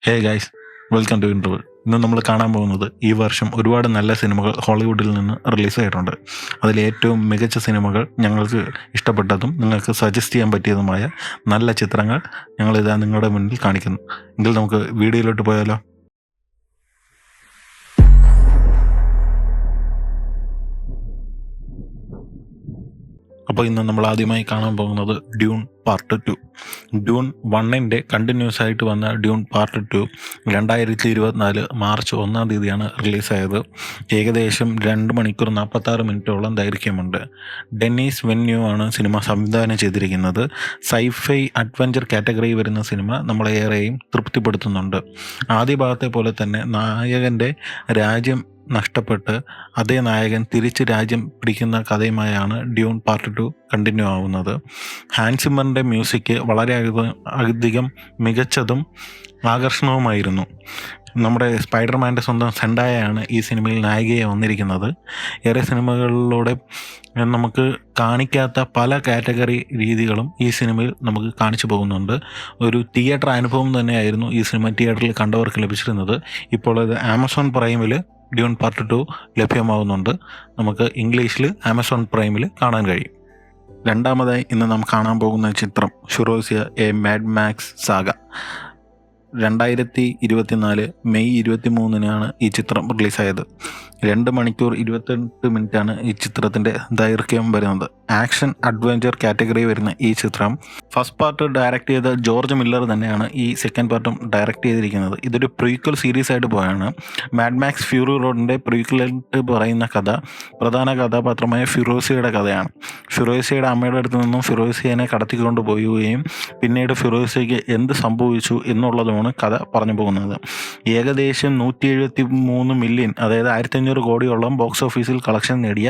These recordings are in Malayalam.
Hey guys, welcome to interview. ഇന്ന് നമ്മൾ കാണാൻ പോകുന്നത് ഈ വർഷം ഒരുപാട് നല്ല സിനിമകൾ ഹോളിവുഡിൽ നിന്ന് റിലീസായിട്ടുണ്ട്. അതിൽ ഏറ്റവും മികച്ച സിനിമകൾ, ഞങ്ങൾക്ക് ഇഷ്ടപ്പെട്ടതും നിങ്ങൾക്ക് സജസ്റ്റ് ചെയ്യാൻ പറ്റിയതുമായ നല്ല ചിത്രങ്ങൾ ഞങ്ങളിതാ നിങ്ങളുടെ മുന്നിൽ കാണിക്കുന്നു. എങ്കിൽ നമുക്ക് വീഡിയോയിലോട്ട് പോയാലോ. അപ്പോൾ ഇന്ന് നമ്മൾ ആദ്യമായി കാണാൻ പോകുന്നത് ഡ്യൂൺ പാർട്ട് 2. ഡ്യൂൺ 1ൻ്റെ കണ്ടിന്യൂസ് ആയിട്ട് വന്ന ഡ്യൂൺ പാർട്ട് 2 2024 മാർച്ച് 1-ാം തീയതിയാണ് റിലീസായത്. ഏകദേശം 2 മണിക്കൂർ 46 മിനിറ്റോളം ദൈർഘ്യമുണ്ട്. ഡെന്നീസ് വെന്യൂ ആണ് സിനിമ സംവിധാനം ചെയ്തിരിക്കുന്നത്. സൈഫൈ അഡ്വഞ്ചർ കാറ്റഗറി വരുന്ന സിനിമ നമ്മളെ ഏറെയും തൃപ്തിപ്പെടുത്തുന്നുണ്ട്. ആദ്യ ഭാഗത്തെ പോലെ തന്നെ നായകൻ്റെ രാജ്യം നഷ്ടപ്പെട്ട് അതേ നായകൻ തിരിച്ച് രാജ്യം പിടിക്കുന്ന കഥയുമായാണ് ഡ്യൂൺ പാർട്ട് 2 കണ്ടിന്യൂ ആവുന്നത്. ഹാൻസ് സിമ്മറിൻ്റെ മ്യൂസിക് വളരെ അധികം മികച്ചതും ആകർഷണവുമായിരുന്നു. നമ്മുടെ സ്പൈഡർമാൻ്റെ സ്വന്തം സെൻഡായാണ് ഈ സിനിമയിൽ നായികയെ വന്നിരിക്കുന്നത്. ഏറെ സിനിമകളിലൂടെ നമുക്ക് കാണിക്കാത്ത പല കാറ്റഗറി രീതികളും ഈ സിനിമയിൽ നമുക്ക് കാണിച്ചു പോകുന്നുണ്ട്. ഒരു തിയേറ്റർ അനുഭവം തന്നെയായിരുന്നു ഈ സിനിമ തിയേറ്ററിൽ കണ്ടവർക്ക് ലഭിച്ചിരുന്നത്. ഇപ്പോൾ ഇത് ആമസോൺ പ്രൈമിൽ ഡ്യൂൺ പാർട്ട് 2 ലഭ്യമാവുന്നുണ്ട്. നമുക്ക് ഇംഗ്ലീഷിൽ ആമസോൺ പ്രൈമിൽ കാണാൻ കഴിയും. രണ്ടാമതായി ഇന്ന് നാം കാണാൻ പോകുന്ന ചിത്രം Furiosa a mad max saga. 2024 May 23-നാണ് ഈ ചിത്രം റിലീസായത്. 2 മണിക്കൂർ 28 മിനിറ്റാണ് ഈ ചിത്രത്തിൻ്റെ ദൈർഘ്യം വരുന്നത്. ആക്ഷൻ അഡ്വഞ്ചർ കാറ്റഗറി വരുന്ന ഈ ചിത്രം ഫസ്റ്റ് പാർട്ട് ഡയറക്റ്റ് ചെയ്ത ജോർജ് മില്ലർ തന്നെയാണ് ഈ സെക്കൻഡ് പാർട്ടും ഡയറക്റ്റ് ചെയ്തിരിക്കുന്നത്. ഇതൊരു പ്രീക്വൽ സീരീസ് ആയിട്ട് പോയാണ്. മാഡ് മാക്സ് ഫ്യൂറി റോഡിൻ്റെ പ്രീക്വലായിട്ട് പറയുന്ന കഥ പ്രധാന കഥാപാത്രമായ ഫിറോസിയയുടെ കഥയാണ്. ഫിറോസിയയുടെ അമ്മയുടെ അടുത്ത് നിന്നും ഫിറോസിയനെ കടത്തിക്കൊണ്ട് പോവുകയും പിന്നീട് ഫിറോസിയയ്ക്ക് എന്ത് സംഭവിച്ചു എന്നുള്ളതുമാണ് കഥ പറഞ്ഞു പോകുന്നത്. ഏകദേശം 173 മില്യൺ, അതായത് 1500 കോടിയോളം ബോക്സ് ഓഫീസിൽ കളക്ഷൻ നേടിയ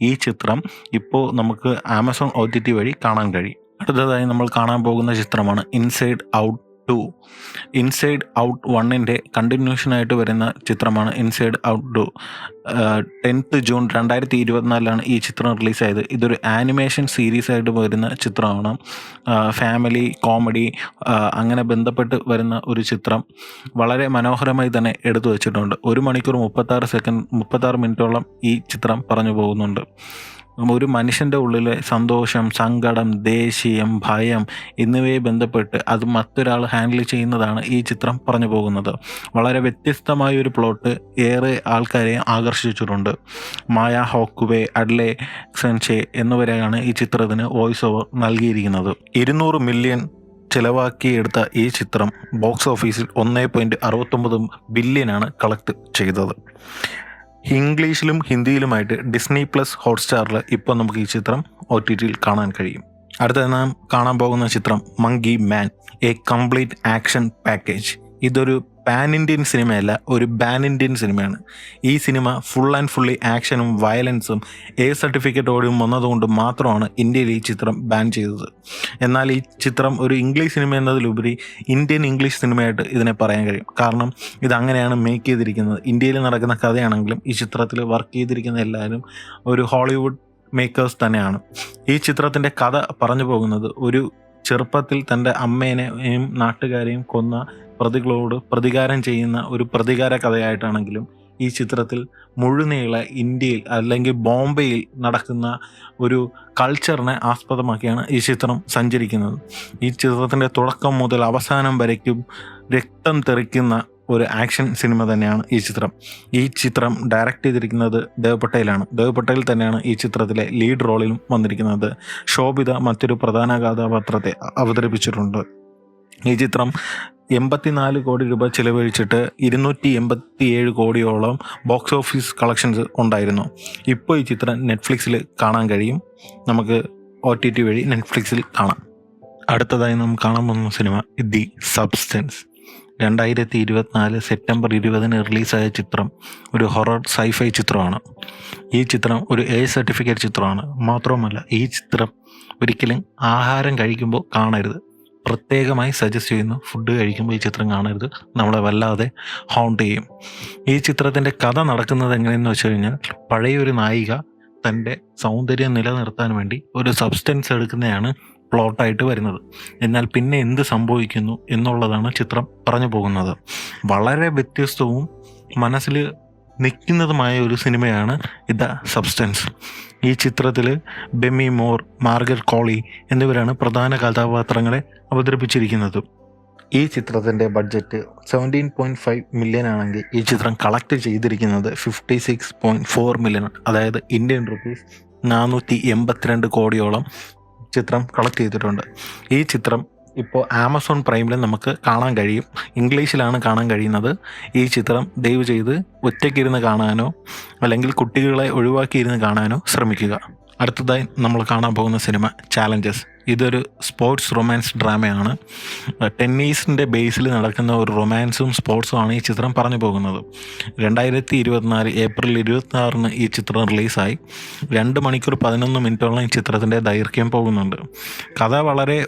ഈ ചിത്രം ഇപ്പോൾ നമുക്ക് ആമസോൺ OTT വഴി കാണാൻ കഴിയും. അടുത്തതായി നമ്മൾ കാണാൻ പോകുന്ന ചിത്രമാണ് ഇൻസൈഡ് ഔട്ട് 2. ഇൻസൈഡ് ഔട്ട് 1ൻ്റെ കണ്ടിന്യൂഷനായിട്ട് വരുന്ന ചിത്രമാണ് ഇൻസൈഡ് ഔട്ട് 2. 10th ജൂൺ 2024 ഈ ചിത്രം റിലീസായത്. ഇതൊരു ആനിമേഷൻ സീരീസ് ആയിട്ട് വരുന്ന ചിത്രമാണ്. ഫാമിലി കോമഡി അങ്ങനെ ബന്ധപ്പെട്ട് വരുന്ന ഒരു ചിത്രം വളരെ മനോഹരമായി തന്നെ എടുത്തു വച്ചിട്ടുണ്ട്. 1 മണിക്കൂർ 36 മിനിറ്റോളം ഈ ചിത്രം പറഞ്ഞു പോകുന്നുണ്ട്. ഒരു മനുഷ്യൻ്റെ ഉള്ളിലെ സന്തോഷം, സങ്കടം, ദേഷ്യം, ഭയം എന്നിവയെ ബന്ധപ്പെട്ട് അത് മറ്റൊരാൾ ഹാൻഡിൽ ചെയ്യുന്നതാണ് ഈ ചിത്രം പറഞ്ഞു പോകുന്നത്. വളരെ വ്യത്യസ്തമായ ഒരു പ്ലോട്ട് ഏറെ ആൾക്കാരെ ആകർഷിച്ചിട്ടുണ്ട്. മായ ഹോക്കുവേ, അഡ്ലെ സെൻഷെ എന്നിവരെയാണ് ഈ ചിത്രത്തിന് വോയിസ് ഓവർ നൽകിയിരിക്കുന്നത്. 200 മില്യൺ ചിലവാക്കിയെടുത്ത ഈ ചിത്രം ബോക്സ് ഓഫീസിൽ 1.69 ബില്യനാണ് കളക്ട് ചെയ്തത്. ഇംഗ്ലീഷിലും ഹിന്ദിയിലുമായിട്ട് ഡിസ്നി പ്ലസ് ഹോട്ട്സ്റ്റാറിൽ ഇപ്പോൾ നമുക്ക് ഈ ചിത്രം OTTയിൽ കാണാൻ കഴിയും. അടുത്ത നാം കാണാൻ പോകുന്ന ചിത്രം monkey man, A complete action package. ഇതൊരു പാൻ ഇന്ത്യൻ സിനിമയല്ല, ഒരു ബാൻ ഇന്ത്യൻ സിനിമയാണ്. ഈ സിനിമ ഫുൾ ആൻഡ് ഫുള്ളി ആക്ഷനും വയലൻസും സർട്ടിഫിക്കറ്റോടും വന്നതുകൊണ്ട് മാത്രമാണ് ഇന്ത്യയിൽ ഈ ചിത്രം ബാൻ ചെയ്തത്. എന്നാൽ ഈ ചിത്രം ഒരു ഇംഗ്ലീഷ് സിനിമ എന്നതിലുപരി ഇന്ത്യൻ ഇംഗ്ലീഷ് സിനിമയായിട്ട് ഇതിനെ പറയാൻ കഴിയും. കാരണം ഇതങ്ങനെയാണ് മേക്ക് ചെയ്തിരിക്കുന്നത്. ഇന്ത്യയിൽ നടക്കുന്ന കഥയാണെങ്കിലും ഈ ചിത്രത്തിൽ വർക്ക് ചെയ്തിരിക്കുന്ന എല്ലാവരും ഒരു ഹോളിവുഡ് മേക്കേഴ്സ് തന്നെയാണ്. ഈ ചിത്രത്തിൻ്റെ കഥ പറഞ്ഞു പോകുന്നത് ഒരു ചെറുപ്പത്തിൽ തൻ്റെ അമ്മേനെയും നാട്ടുകാരെയും കൊന്ന പ്രതികളോട് പ്രതികാരം ചെയ്യുന്ന ഒരു പ്രതികാര കഥയായിട്ടാണെങ്കിലും ഈ ചിത്രത്തിൽ മുഴുനീള ഇന്ത്യയിൽ അല്ലെങ്കിൽ ബോംബെയിൽ നടക്കുന്ന ഒരു കൾച്ചറിനെ ആസ്പദമാക്കിയാണ് ഈ ചിത്രം സഞ്ചരിക്കുന്നത്. ഈ ചിത്രത്തിൻ്റെ തുടക്കം മുതൽ അവസാനം വരയ്ക്കും രക്തം തെറിക്കുന്ന ഒരു ആക്ഷൻ സിനിമ തന്നെയാണ് ഈ ചിത്രം. ഈ ചിത്രം ഡയറക്റ്റ് ചെയ്തിരിക്കുന്നത് ദേവ് പട്ടേലാണ്. ദേവ് പട്ടേൽ തന്നെയാണ് ഈ ചിത്രത്തിലെ ലീഡ് റോളിലും വന്നിരിക്കുന്നത്. ശോഭിത മറ്റൊരു പ്രധാന കഥാപാത്രത്തെ അവതരിപ്പിച്ചിട്ടുണ്ട്. ഈ ചിത്രം 84 കോടി രൂപ ചിലവഴിച്ചിട്ട് 287 കോടിയോളം ബോക്സ് ഓഫീസ് കളക്ഷൻസ് ഉണ്ടായിരുന്നു. ഇപ്പോൾ ഈ ചിത്രം നെറ്റ്ഫ്ലിക്സിൽ കാണാൻ കഴിയും. നമുക്ക് OTT വഴി നെറ്റ്ഫ്ലിക്സിൽ കാണാം. അടുത്തതായി നാം കാണാൻ പോകുന്ന സിനിമ ദി സബ്സ്റ്റൻസ്. 2024 സെപ്റ്റംബർ 20-ന് റിലീസായ ചിത്രം ഒരു ഹൊറർ സൈഫൈ ചിത്രമാണ്. ഈ ചിത്രം ഒരു സർട്ടിഫിക്കറ്റ് ചിത്രമാണ്. മാത്രവുമല്ല ഈ ചിത്രം ഒരിക്കലും ആഹാരം കഴിക്കുമ്പോൾ കാണരുത്. പ്രത്യേകമായി സജസ്റ്റ് ചെയ്യുന്നു. ഫുഡ് കഴിക്കുമ്പോൾ ഈ ചിത്രം കാണരുത്, നമ്മളെ വല്ലാതെ ഹോണ്ട് ചെയ്യും. ഈ ചിത്രത്തിൻ്റെ കഥ നടക്കുന്നത് എങ്ങനെയെന്ന് വെച്ച് കഴിഞ്ഞാൽ, പഴയൊരു നായിക തൻ്റെ സൗന്ദര്യം നിലനിർത്താൻ വേണ്ടി ഒരു സബ്സ്റ്റൻസ് എടുക്കുന്നതാണ് പ്ലോട്ടായിട്ട് വരുന്നത്. എന്നാൽ പിന്നെ എന്ത് സംഭവിക്കുന്നു എന്നുള്ളതാണ് ചിത്രം പറഞ്ഞു പോകുന്നത്. വളരെ വ്യത്യസ്തവും മനസ്സിൽ നിൽക്കുന്നതുമായ ഒരു സിനിമയാണ് ദ സബ്സ്റ്റൻസ്. ഈ ചിത്രത്തിൽ ബെമ്മി മോർ, മാർഗറ്റ് കോളി എന്നിവരാണ് പ്രധാന കഥാപാത്രങ്ങളെ അവതരിപ്പിച്ചിരിക്കുന്നത്. ഈ ചിത്രത്തിൻ്റെ ബഡ്ജറ്റ് 17.5 മില്യൺ ആണെങ്കിൽ ഈ ചിത്രം കളക്ട് ചെയ്തിരിക്കുന്നത് 56.4 മില്യൺ, അതായത് ഇന്ത്യൻ റുപ്പീസ് 482 കോടിയോളം ചിത്രം കളക്ട് ചെയ്തിട്ടുണ്ട്. ഈ ചിത്രം ഇപ്പോൾ ആമസോൺ പ്രൈമിൽ നമുക്ക് കാണാൻ കഴിയും. ഇംഗ്ലീഷിലാണ് കാണാൻ കഴിയുന്നത്. ഈ ചിത്രം ദയവ് ചെയ്ത് ഒറ്റയ്ക്കിരുന്ന് കാണാനോ അല്ലെങ്കിൽ കുട്ടികളെ ഒഴിവാക്കിയിരുന്ന് കാണാനോ ശ്രമിക്കുക. അടുത്തതായി നമ്മൾ കാണാൻ പോകുന്ന സിനിമ ചാലഞ്ചസ്. ഇതൊരു സ്പോർട്സ് റൊമാൻസ് ഡ്രാമയാണ്. ടെന്നീസിൻ്റെ ബേസിൽ നടക്കുന്ന ഒരു റൊമാൻസും സ്പോർട്സുമാണ് ഈ ചിത്രം പറഞ്ഞു പോകുന്നത്. 2024 ഏപ്രിൽ 26 ഈ ചിത്രം റിലീസായി. 2 മണിക്കൂർ 11 മിനിറ്റോളം ഈ ചിത്രത്തിൻ്റെ ദൈർഘ്യം പോകുന്നുണ്ട്. കഥ വളരെ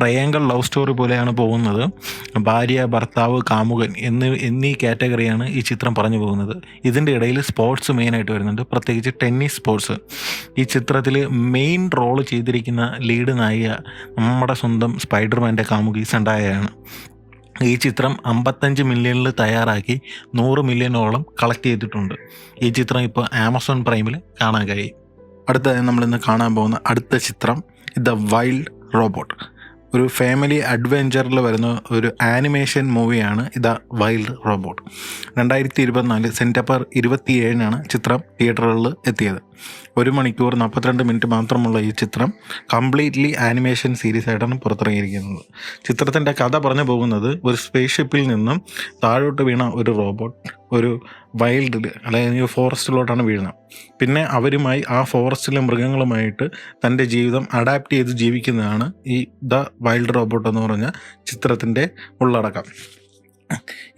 ട്രയാങ്കിൾ ലവ് സ്റ്റോറി പോലെയാണ് പോകുന്നത്. ഭാര്യ, ഭർത്താവ്, കാമുകൻ എന്നീ കാറ്റഗറിയാണ് ഈ ചിത്രം പറഞ്ഞു പോകുന്നത്. ഇതിൻ്റെ ഇടയിൽ സ്പോർട്സ് മെയിനായിട്ട് വരുന്നുണ്ട്, പ്രത്യേകിച്ച് ടെന്നീസ് സ്പോർട്സ്. ഈ ചിത്രത്തിൽ മെയിൻ റോള് ചെയ്തിരിക്കുന്ന ലീഡ് നായിക നമ്മുടെ സ്വന്തം സ്പൈഡർമാൻ്റെ കാമുകി സെൻഡായയാണ്. ഈ ചിത്രം 55 മില്യണിൽ തയ്യാറാക്കി 100 മില്യണോളം കളക്ട് ചെയ്തിട്ടുണ്ട്. ഈ ചിത്രം ഇപ്പോൾ ആമസോൺ പ്രൈമിൽ കാണാൻ കഴിയും. അടുത്തതായി നമ്മളിന്ന് കാണാൻ പോകുന്ന അടുത്ത ചിത്രം ദ വൈൽഡ് റോബോട്ട്. ഒരു ഫാമിലി അഡ്വെഞ്ചറിൽ വരുന്ന ഒരു ആനിമേഷൻ മൂവിയാണ് ദ വൈൽഡ് റോബോട്ട്. 2024 സെപ്റ്റംബർ 27 ചിത്രം തിയേറ്ററുകളിൽ എത്തിയത്. 1 മണിക്കൂർ 42 മിനിറ്റ് മാത്രമുള്ള ഈ ചിത്രം കംപ്ലീറ്റ്ലി ആനിമേഷൻ സീരീസ് ആയിട്ടാണ് പുറത്തിറങ്ങിയിരിക്കുന്നത്. ചിത്രത്തിൻ്റെ കഥ പറഞ്ഞു പോകുന്നത് ഒരു സ്പേസ് ഷിപ്പിൽ നിന്നും താഴോട്ട് വീണ ഒരു റോബോട്ട് ഒരു വൈൽഡിൽ അല്ലെങ്കിൽ ഫോറസ്റ്റിലോട്ടാണ് വീഴുന്നത്. പിന്നെ അവരുമായി ആ ഫോറസ്റ്റിലെ മൃഗങ്ങളുമായിട്ട് തൻ്റെ ജീവിതം അഡാപ്റ്റ് ചെയ്ത് ജീവിക്കുന്നതാണ് ഈ ദ വൈൽഡ് റോബോട്ട് എന്ന് പറഞ്ഞ ചിത്രത്തിൻ്റെ ഉള്ളടക്കം.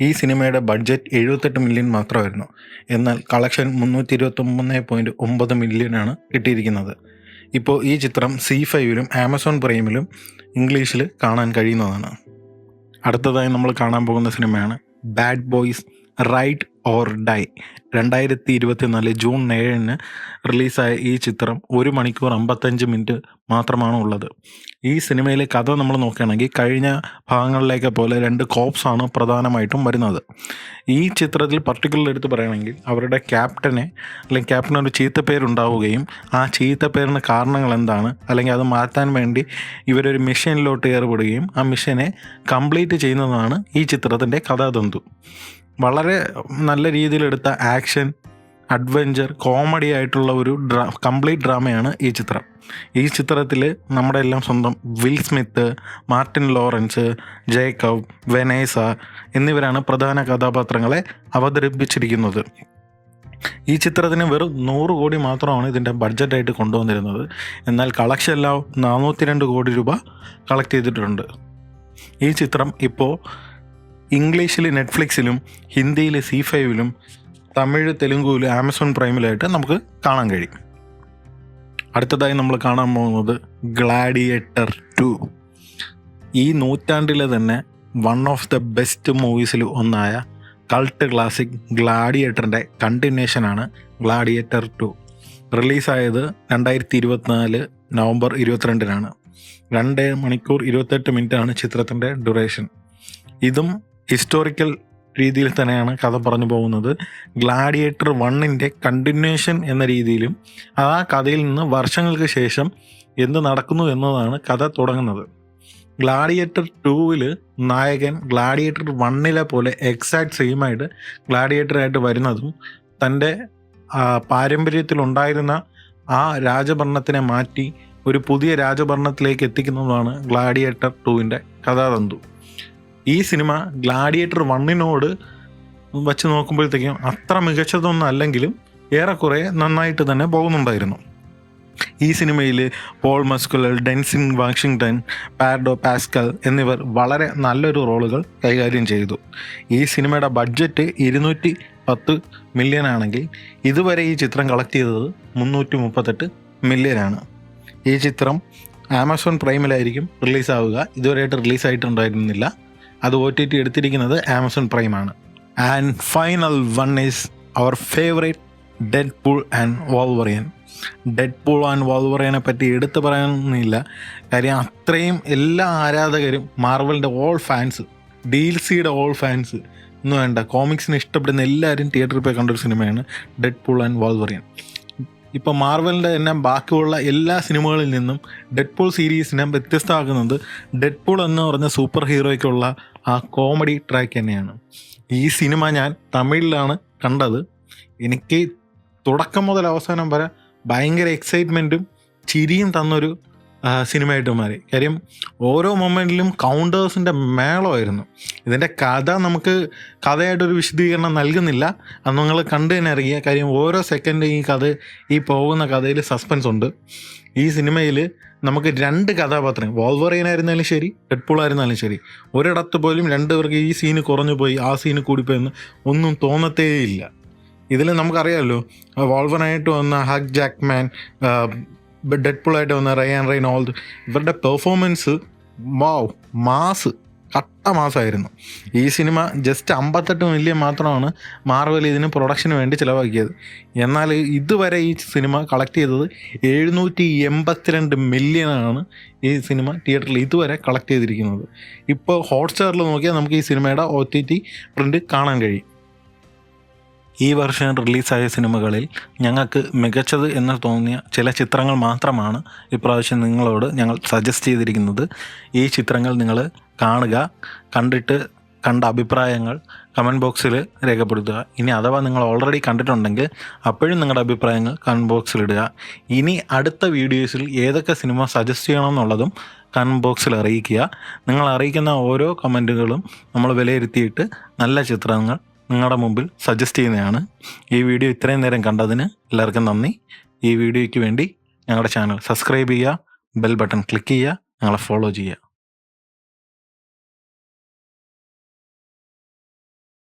ഈ സിനിമയുടെ ബഡ്ജറ്റ് 78 മില്യൺ മാത്രമായിരുന്നു. എന്നാൽ കളക്ഷൻ 329.9 മില്യനാണ് കിട്ടിയിരിക്കുന്നത്. ഇപ്പോൾ ഈ ചിത്രം C5-ലും ആമസോൺ പ്രൈമിലും ഇംഗ്ലീഷിൽ കാണാൻ കഴിയുന്നതാണ്. അടുത്തതായി നമ്മൾ കാണാൻ പോകുന്ന സിനിമയാണ് bad boys ride or die. 2024 June 7 റിലീസായ ഈ ചിത്രം 1 മണിക്കൂർ 55 മിനിറ്റ് മാത്രമാണ് ഉള്ളത്. ഈ സിനിമയിലെ കഥ നമ്മൾ നോക്കുകയാണെങ്കിൽ കഴിഞ്ഞ ഭാഗങ്ങളിലേക്ക് പോലെ 2 കോപ്സാണ് പ്രധാനമായിട്ടും വരുന്നത്. ഈ ചിത്രത്തിൽ പർട്ടിക്കുലർ എടുത്ത് പറയുകയാണെങ്കിൽ അവരുടെ ക്യാപ്റ്റന് ഒരു ചീത്തപ്പേരുണ്ടാവുകയും ആ ചീത്തപ്പേരിന് കാരണങ്ങൾ എന്താണ് അല്ലെങ്കിൽ അത് മാറ്റാൻ വേണ്ടി ഇവരൊരു മിഷനിലോട്ട് ഏർപ്പെടുകയും ആ മിഷനെ കംപ്ലീറ്റ് ചെയ്യുന്നതാണ് ഈ ചിത്രത്തിൻ്റെ കഥാതന്തു. വളരെ നല്ല രീതിയിലെടുത്ത ആക്ഷൻ, അഡ്വഞ്ചർ, കോമഡി ആയിട്ടുള്ള ഒരു കംപ്ലീറ്റ് ഡ്രാമയാണ് ഈ ചിത്രം. ഈ ചിത്രത്തിൽ നമ്മുടെ എല്ലാം സ്വന്തം will Smith, Martin Lawrence, Jacob, Vanessa എന്നിവരാണ് പ്രധാന കഥാപാത്രങ്ങളെ അവതരിപ്പിച്ചിരിക്കുന്നത്. ഈ ചിത്രത്തിന് വെറും 100 കോടി മാത്രമാണ് ഇതിൻ്റെ ബഡ്ജറ്റായിട്ട് കൊണ്ടുവന്നിരുന്നത്. എന്നാൽ കളക്ഷൻ എല്ലാം 402 കോടി രൂപ കളക്ട് ചെയ്തിട്ടുണ്ട്. ഈ ചിത്രം ഇപ്പോൾ ഇംഗ്ലീഷിൽ നെറ്റ്ഫ്ലിക്സിലും ഹിന്ദിയിൽ C5-ലും തമിഴ്, തെലുങ്കുവിലും ആമസോൺ പ്രൈമിലായിട്ട് നമുക്ക് കാണാൻ കഴിയും. അടുത്തതായി നമ്മൾ കാണാൻ പോകുന്നത് ഗ്ലാഡിയേറ്റർ 2. ഈ നൂറ്റാണ്ടിലെ തന്നെ വൺ ഓഫ് ദ ബെസ്റ്റ് മൂവീസിൽ ഒന്നായ കൾട്ട് ക്ലാസിക് ഗ്ലാഡിയേറ്ററിൻ്റെ കണ്ടിന്യൂഷനാണ് ഗ്ലാഡിയേറ്റർ 2. റിലീസായത് 2024 നവംബർ 22 2 മണിക്കൂർ 28 മിനിറ്റാണ് ചിത്രത്തിൻ്റെ ഡ്യൂറേഷൻ. ഇതും ഹിസ്റ്റോറിക്കൽ രീതിയിൽ തന്നെയാണ് കഥ പറഞ്ഞു പോകുന്നത്. ഗ്ലാഡിയേറ്റർ 1ൻ്റെ കണ്ടിന്യൂഷൻ എന്ന രീതിയിലും ആ കഥയിൽ നിന്ന് വർഷങ്ങൾക്ക് ശേഷം എന്ത് നടക്കുന്നു എന്നതാണ് കഥ തുടങ്ങുന്നത്. ഗ്ലാഡിയേറ്റർ 2-ൽ നായകൻ ഗ്ലാഡിയേറ്റർ 1-ലെ പോലെ എക്സാക്ട് സെയിമായിട്ട് ഗ്ലാഡിയേറ്ററായിട്ട് വരുന്നതും തൻ്റെ പാരമ്പര്യത്തിലുണ്ടായിരുന്ന ആ രാജഭരണത്തിനെ മാറ്റി ഒരു പുതിയ രാജഭരണത്തിലേക്ക് എത്തിക്കുന്നതുമാണ് ഗ്ലാഡിയേറ്റർ 2ൻ്റെ കഥാതന്തു. ഈ സിനിമ ഗ്ലാഡിയേറ്റർ 1-നോട് വച്ച് നോക്കുമ്പോഴത്തേക്കും അത്ര മികച്ചതൊന്നും അല്ലെങ്കിലും ഏറെക്കുറെ നന്നായിട്ട് തന്നെ പോകുന്നുണ്ടായിരുന്നു. ഈ സിനിമയിൽ പോൾ മസ്കുലർ, ഡെൻസിൽ വാഷിങ്ടൺ, പാരഡോ പാസ്കൽ എന്നിവർ വളരെ നല്ലൊരു റോളുകൾ കൈകാര്യം ചെയ്തു. ഈ സിനിമയുടെ ബഡ്ജറ്റ് 210 മില്യൺ ആണെങ്കിൽ ഇതുവരെ ഈ ചിത്രം കളക്ട് ചെയ്തത് 338 മില്യനാണ്. ഈ ചിത്രം ആമസോൺ പ്രൈമിലായിരിക്കും റിലീസാവുക. ഇതുവരെയായിട്ട് റിലീസായിട്ടുണ്ടായിരുന്നില്ല. അത് OTT എടുത്തിരിക്കുന്നത് ആമസോൺ പ്രൈമാണ്. And final one is our favourite Deadpool and Wolverine. Deadpool and വോൾവറൈനെ പറ്റി എടുത്തു പറയാനൊന്നുമില്ല. കാര്യം അത്രയും എല്ലാ ആരാധകരും, മാർവലിൻ്റെ ഓൾ ഫാൻസ്, DCയുടെ ഓൾ ഫാൻസ് ഒന്നും വേണ്ട, കോമിക്സിനെ ഇഷ്ടപ്പെടുന്ന എല്ലാവരും തിയേറ്ററിൽ പോയി കണ്ടൊരു സിനിമയാണ് ഡെഡ്പൂൾ ആൻഡ് വോൾവറൈൻ. ഇപ്പോൾ മാർവലിൻ്റെ തന്നെ ബാക്കിയുള്ള എല്ലാ സിനിമകളിൽ നിന്നും ഡെഡ്പൂൾ സീരീസിനെ വ്യത്യസ്തമാക്കുന്നത് ഡെഡ്പൂൾ എന്ന് പറഞ്ഞ സൂപ്പർ ഹീറോയ്ക്കുള്ള ആ കോമഡി ട്രാക്ക് തന്നെയാണ്. ഈ സിനിമ ഞാൻ തമിഴിലാണ് കണ്ടത്. എനിക്ക് തുടക്കം മുതൽ അവസാനം വരെ ഭയങ്കര എക്സൈറ്റ്മെൻറ്റും ചിരിയും തന്നൊരു സിനിമയായിട്ട് മാറി. കാര്യം ഓരോ മൊമെൻറ്റിലും കൗണ്ടേഴ്സിൻ്റെ മേളമായിരുന്നു. ഇതിൻ്റെ കഥ നമുക്ക് കഥയായിട്ടൊരു വിശദീകരണം നൽകുന്നില്ല, അത് നിങ്ങൾ കണ്ടു തന്നെ അറിയുക. കാര്യം ഓരോ സെക്കൻഡും ഈ പോകുന്ന കഥയിൽ സസ്പെൻസ് ഉണ്ട്. ഈ സിനിമയിൽ നമുക്ക് 2 കഥാപാത്രം, വോൾവറൈൻ ആയിരുന്നാലും ശരി, ഡെഡ്പൂൾ ആയിരുന്നാലും ശരി, ഒരിടത്ത് പോലും രണ്ടുപേർക്ക് ഈ സീന് കുറഞ്ഞു പോയി, ആ സീന് കൂടിപ്പോയെന്ന് ഒന്നും തോന്നത്തേയില്ല. ഇതിൽ നമുക്കറിയാമല്ലോ, വോൾവറൈനായിട്ട് വന്ന ഹഗ് ജാക്ക്മാൻ, ഡെഡ്പൂളായിട്ട് വന്ന റയാൻ റെയ്നോൾഡ്, ഇവരുടെ പെർഫോമൻസ് കട്ട മാസമായിരുന്നു. ഈ സിനിമ ജസ്റ്റ് 58 മില്യൺ മാത്രമാണ് മാർവൽ ഇതിന് പ്രൊഡക്ഷന് വേണ്ടി ചിലവാക്കിയത്. എന്നാൽ ഇതുവരെ ഈ സിനിമ കളക്ട് ചെയ്തത് 782 മില്യണാണ് ഈ സിനിമ തിയേറ്ററിൽ ഇതുവരെ കളക്ട് ചെയ്തിരിക്കുന്നത്. ഇപ്പോൾ ഹോട്ട്സ്റ്റാറിൽ നോക്കിയാൽ നമുക്ക് ഈ സിനിമയുടെ OTT പ്രിൻ്റ് കാണാൻ കഴിയും. ഈ വർഷം റിലീസായ സിനിമകളിൽ ഞങ്ങൾക്ക് മികച്ചത് എന്ന് തോന്നിയ ചില ചിത്രങ്ങൾ മാത്രമാണ് ഇപ്രാവശ്യം നിങ്ങളോട് ഞങ്ങൾ സജസ്റ്റ് ചെയ്തിരിക്കുന്നത്. ഈ ചിത്രങ്ങൾ നിങ്ങൾ കാണുക, കണ്ടിട്ട് കണ്ട അഭിപ്രായങ്ങൾ കമൻറ്റ് ബോക്സിൽ രേഖപ്പെടുത്തുക. ഇനി അഥവാ നിങ്ങൾ ഓൾറെഡി കണ്ടിട്ടുണ്ടെങ്കിൽ അപ്പോഴും നിങ്ങളുടെ അഭിപ്രായങ്ങൾ കമൻറ്റ് ബോക്സിലിടുക. ഇനി അടുത്ത വീഡിയോസിൽ ഏതൊക്കെ സിനിമ സജസ്റ്റ് ചെയ്യണമെന്നുള്ളതും കമൻറ്റ് ബോക്സിൽ അറിയിക്കുക. നിങ്ങൾ അറിയിക്കുന്ന ഓരോ കമൻറ്റുകളും നമ്മൾ വിലയിരുത്തിയിട്ട് നല്ല ചിത്രങ്ങൾ നിങ്ങളുടെ മുമ്പിൽ സജസ്റ്റ് ചെയ്യുന്നതാണ്. ഈ വീഡിയോ ഇത്രയും നേരം കണ്ടതിന് എല്ലാവർക്കും നന്ദി. ഈ വീഡിയോയ്ക്ക് വേണ്ടി ഞങ്ങളുടെ ചാനൽ സബ്സ്ക്രൈബ് ചെയ്യുക, ബെൽ ബട്ടൺ ക്ലിക്ക് ചെയ്യുക, ഞങ്ങളെ ഫോളോ ചെയ്യുക.